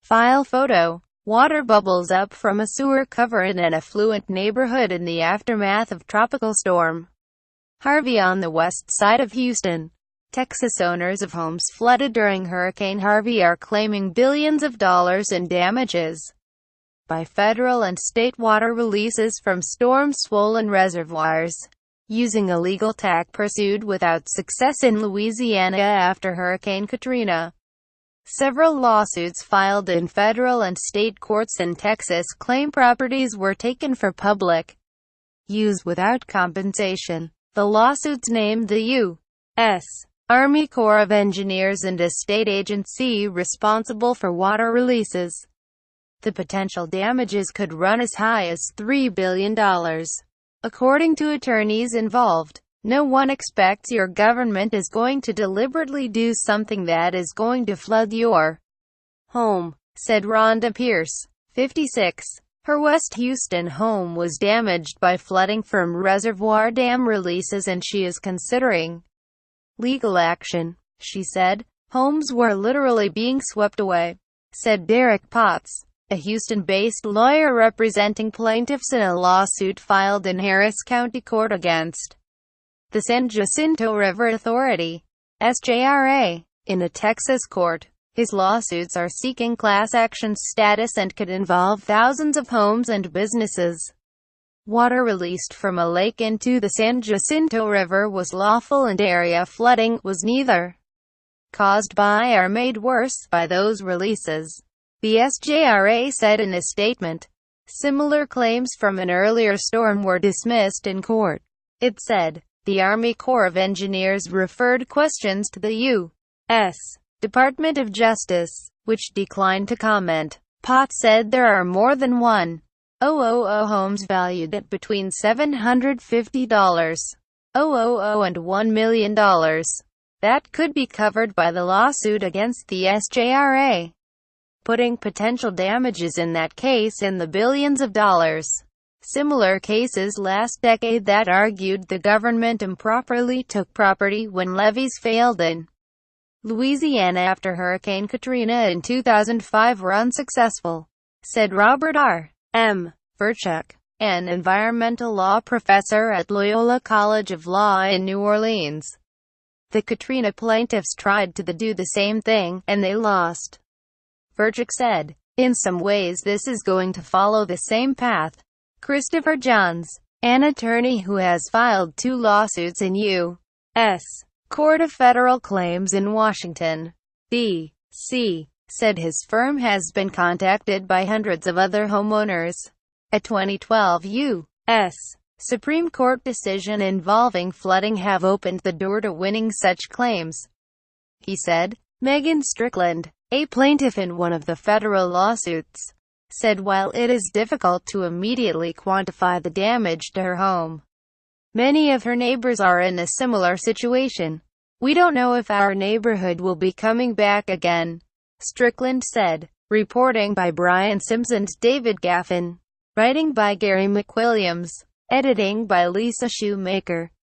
File photo. Water bubbles up from a sewer cover in an affluent neighborhood in the aftermath of Tropical Storm Harvey on the west side of Houston. Texas owners of homes flooded during Hurricane Harvey are claiming billions of dollars in damages by federal and state water releases from storm-swollen reservoirs, using illegal tack pursued without success in Louisiana after Hurricane Katrina. Several lawsuits filed in federal and state courts in Texas claim properties were taken for public use without compensation. The lawsuits named the U.S. Army Corps of Engineers and a state agency responsible for water releases. The potential damages could run as high as $3 billion. According to attorneys involved, no one expects your government is going to deliberately do something that is going to flood your home, said Rhonda Pierce, 56. Her West Houston home was damaged by flooding from reservoir dam releases and she is considering legal action. She said, "Homes were literally being swept away," said Derek Potts, a Houston-based lawyer representing plaintiffs in a lawsuit filed in Harris County Court against the San Jacinto River Authority, SJRA, in a Texas court. His lawsuits are seeking class action status and could involve thousands of homes and businesses. Water released from a lake into the San Jacinto River was lawful and area flooding was neither caused by or made worse by those releases, the SJRA said in a statement. Similar claims from an earlier storm were dismissed in court. It said, the Army Corps of Engineers referred questions to the U.S. Department of Justice, which declined to comment. Potts said there are more than 1,000 homes valued at between $750,000 and $1 million that could be covered by the lawsuit against the SJRA, putting potential damages in that case in the billions of dollars. Similar cases last decade that argued the government improperly took property when levees failed in Louisiana after Hurricane Katrina in 2005 were unsuccessful, said Robert R. M. Verchuk, an environmental law professor at Loyola College of Law in New Orleans. The Katrina plaintiffs tried to do the same thing, and they lost. Verchuk said, in some ways this is going to follow the same path. Christopher Johns, an attorney who has filed 2 lawsuits in U.S. Court of Federal Claims in Washington, D.C., said his firm has been contacted by hundreds of other homeowners. A 2012 U.S. Supreme Court decision involving flooding have opened the door to winning such claims, he said. Megan Strickland, a plaintiff in one of the federal lawsuits, said while it is difficult to immediately quantify the damage to her home, many of her neighbors are in a similar situation. We don't know if our neighborhood will be coming back again, Strickland said. Reporting by Brian Simpson, David Gaffin. Writing by Gary McWilliams. Editing by Lisa Shoemaker.